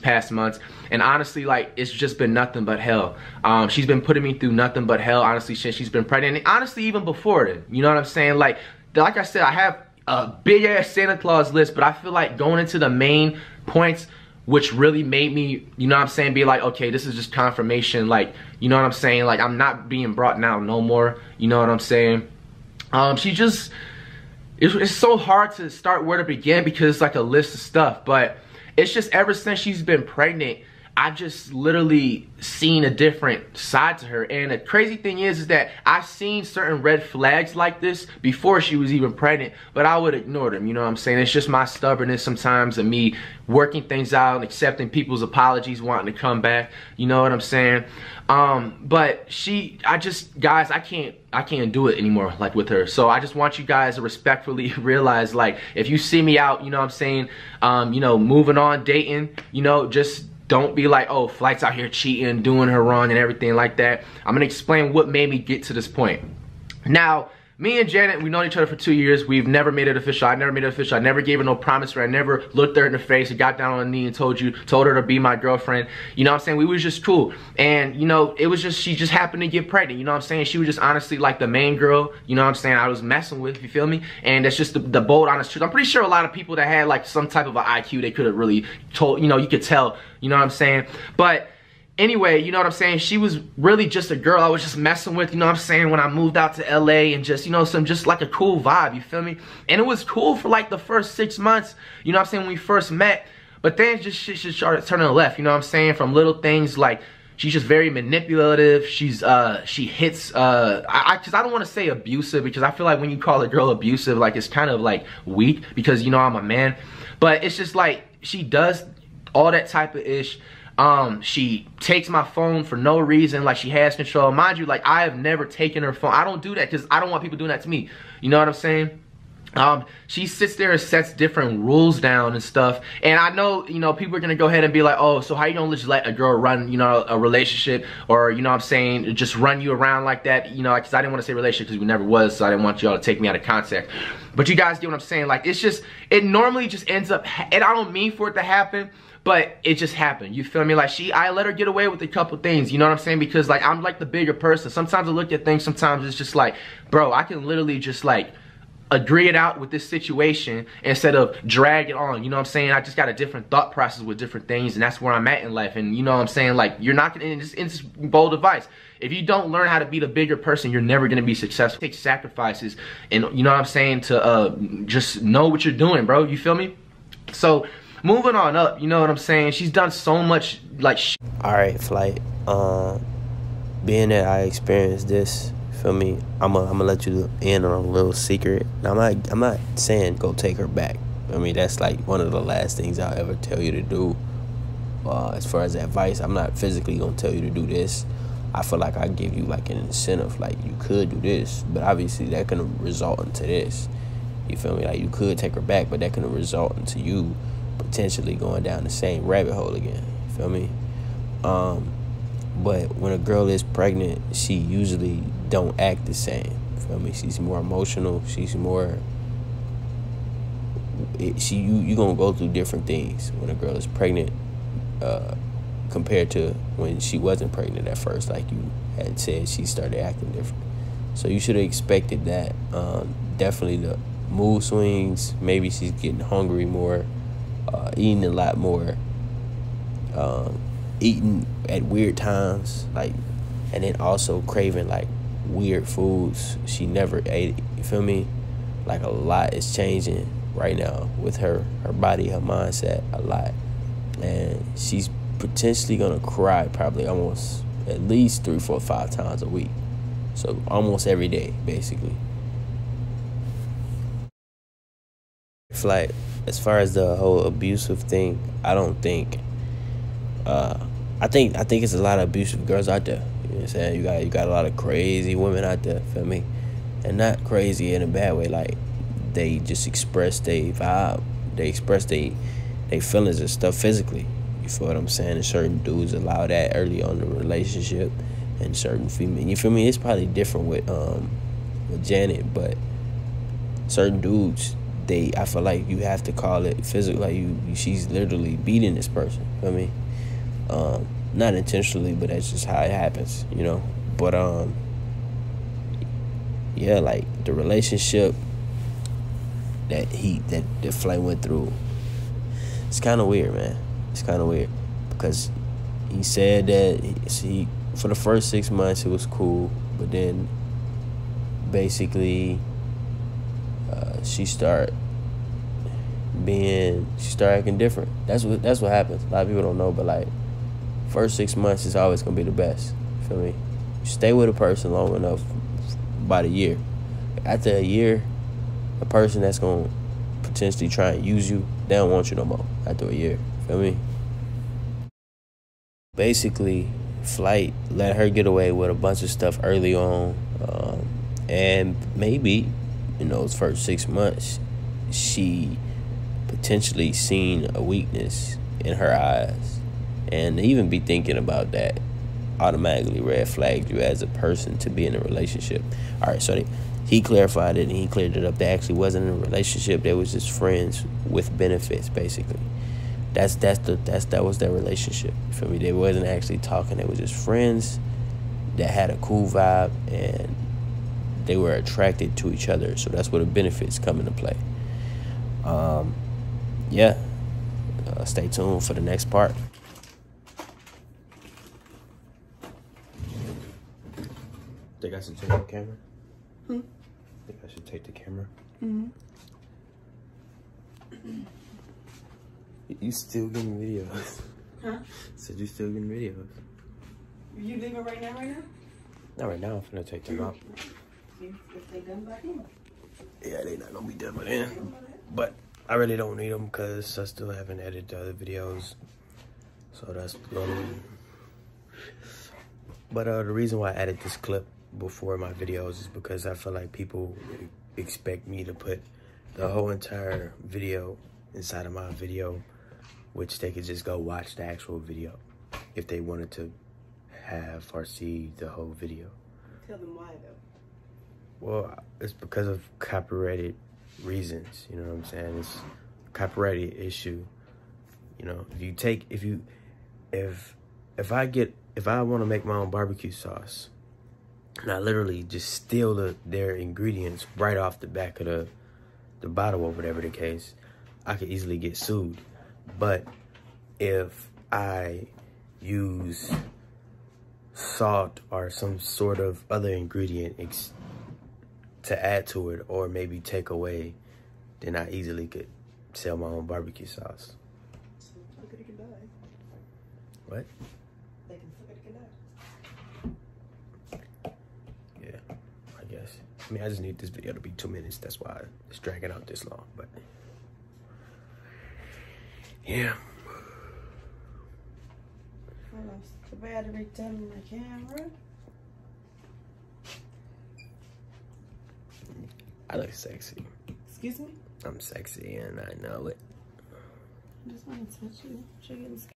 past months, and honestly, like, it's just been nothing but hell. She's been putting me through nothing but hell, honestly, since she's been pregnant, and honestly, even before then, you know what I'm saying? Like I said, I have a big ass Santa Claus list, but I feel like going into the main points, which really made me, you know what I'm saying, be like, okay, this is just confirmation, like, you know what I'm saying, like, I'm not being brought down no more, you know what I'm saying? She just, it's so hard to start where to begin because it's like a list of stuff, but it's just ever since she's been pregnant, I've just literally seen a different side to her. And the crazy thing is that I've seen certain red flags like this before she was even pregnant, but I would ignore them, you know what I'm saying? It's just my stubbornness sometimes and me working things out and accepting people's apologies, wanting to come back, you know what I'm saying? But guys, I can't do it anymore, like, with her. So I just want you guys to respectfully realize, like, if you see me out, you know what I'm saying, you know, moving on, dating, you know, just don't be like, oh, Flight's out here cheating, doing her wrong and everything like that. I'm gonna explain what made me get to this point. Now, me and Janet, we've known each other for 2 years. We've never made it official. I never made it official. I never gave her no promise, or I never looked her in the face and got down on a knee and told her to be my girlfriend. You know what I'm saying? We was just cool. And, you know, it was just, she just happened to get pregnant. You know what I'm saying? She was just honestly like the main girl, you know what I'm saying, I was messing with, you feel me? And that's just the bold, honest truth. I'm pretty sure a lot of people that had like some type of an IQ, they could have really told, you know, you could tell, you know what I'm saying? But anyway, you know what I'm saying, she was really just a girl I was just messing with, you know what I'm saying, when I moved out to LA, and just, you know, just like a cool vibe, you feel me? And it was cool for like the first 6 months, you know what I'm saying, when we first met, but then just shit just started turning left, you know what I'm saying, from little things like, she's just very manipulative, she hits, cause I don't want to say abusive, because I feel like when you call a girl abusive, like, it's kind of like weak, because, you know, I'm a man, but it's just like, she does all that type of ish. She takes my phone for no reason, like she has control. Mind you, like, I have never taken her phone. I don't do that because I don't want people doing that to me. You know what I'm saying? She sits there and sets different rules down and stuff. And I know, you know, people are gonna go ahead and be like, oh, so how you gonna just let a girl run, you know, a relationship, or, you know what I'm saying, just run you around like that, you know, because I didn't want to say relationship because we never was, so I didn't want y'all to take me out of context. But you guys get what I'm saying. Like, it's just, it normally just ends up, and I don't mean for it to happen, but it just happened, you feel me? Like, I let her get away with a couple things, you know what I'm saying? Because, like, I'm like the bigger person. Sometimes I look at things, sometimes it's just like, bro, I can literally just, like, agree it out with this situation instead of drag it on, you know what I'm saying? I just got a different thought process with different things, and that's where I'm at in life. And you know what I'm saying? Like, you're not gonna, it's bold advice, if you don't learn how to be the bigger person, you're never gonna be successful. Take sacrifices, and you know what I'm saying, to just know what you're doing, bro, you feel me? So moving on up, you know what I'm saying, she's done so much, like, alright, Flight, being that I experienced this, feel me, I'm gonna let you in on a little secret. Now, I'm not saying go take her back. I mean, that's like one of the last things I'll ever tell you to do. As far as advice, I'm not physically gonna tell you to do this. I feel like I give you like an incentive, like you could do this, but obviously that can result into this. You feel me? Like, you could take her back, but that can result into you potentially going down the same rabbit hole again. You feel me? But when a girl is pregnant, she usually don't act the same. Feel me? She's more emotional. She's more. You gonna go through different things when a girl is pregnant, compared to when she wasn't pregnant at first. Like you had said, she started acting different. So you should have expected that. Definitely the mood swings. Maybe she's getting hungry more, eating a lot more. Eating at weird times, like, and then also craving like weird foods she never ate. You feel me? Like, a lot is changing right now with her body, her mindset, a lot, and she's potentially gonna cry probably almost at least 3, 4, 5 times a week. So almost every day, basically. Like, as far as the whole abusive thing, I don't think. I think it's a lot of abusive girls out there. You know what I'm saying? You got a lot of crazy women out there, feel me? And not crazy in a bad way, like they just express their vibe. They express their feelings and stuff physically. You feel what I'm saying? And certain dudes allow that early on in the relationship, and certain female, you feel me? It's probably different with Janet, but certain dudes I feel like you have to call it physical. Like she's literally beating this person. I mean, not intentionally, but that's just how it happens, you know. But yeah, like the relationship that Flame went through, it's kind of weird, man. It's kind of weird because he said that for the first 6 months it was cool, but then basically she started acting different. That's what happens. A lot of people don't know, but like first 6 months is always gonna be the best. You feel me? You stay with a person long enough, about a year. After a year, a person that's gonna potentially try and use you, they don't want you no more after a year. Feel me? Basically, Flight let her get away with a bunch of stuff early on, and maybe in those first 6 months, she potentially seen a weakness in her eyes, and even be thinking about that automatically red flagged you as a person to be in a relationship. All right, so he clarified it and he cleared it up. They actually wasn't in a relationship. They was just friends with benefits, basically. That was their relationship. You feel me? They wasn't actually talking. They were just friends that had a cool vibe and they were attracted to each other. So that's where the benefits come into play. Yeah. Stay tuned for the next part. Think I should take the camera? Think I should take the camera? You still getting videos? Huh? Said you still getting videos? You leaving right now? Not right now. I'm finna take them out. See if they done by then. Yeah, they not gonna be done by then. But I really don't need them because I still haven't edited the other videos. So that's going. But the reason why I added this clip before my videos is because I feel like people expect me to put the whole entire video inside of my video, which they could just go watch the actual video if they wanted to have or see the whole video. Tell them why though. Well, it's because of copyrighted reasons, you know what I'm saying? It's a copyrighted issue. You know, if I want to make my own barbecue sauce, and I literally just steal their ingredients right off the back of the bottle or whatever the case, I could easily get sued. But if I use salt or some sort of other ingredient to add to it or maybe take away, then I easily could sell my own barbecue sauce. So look at it can die. What? They can look at it can die. Yeah, I guess. I mean, I just need this video to be 2 minutes. That's why it's dragging out this long, but yeah. Well, the battery telling my camera. I look sexy. Excuse me? I'm sexy and I know it. I just want to touch you. Show you the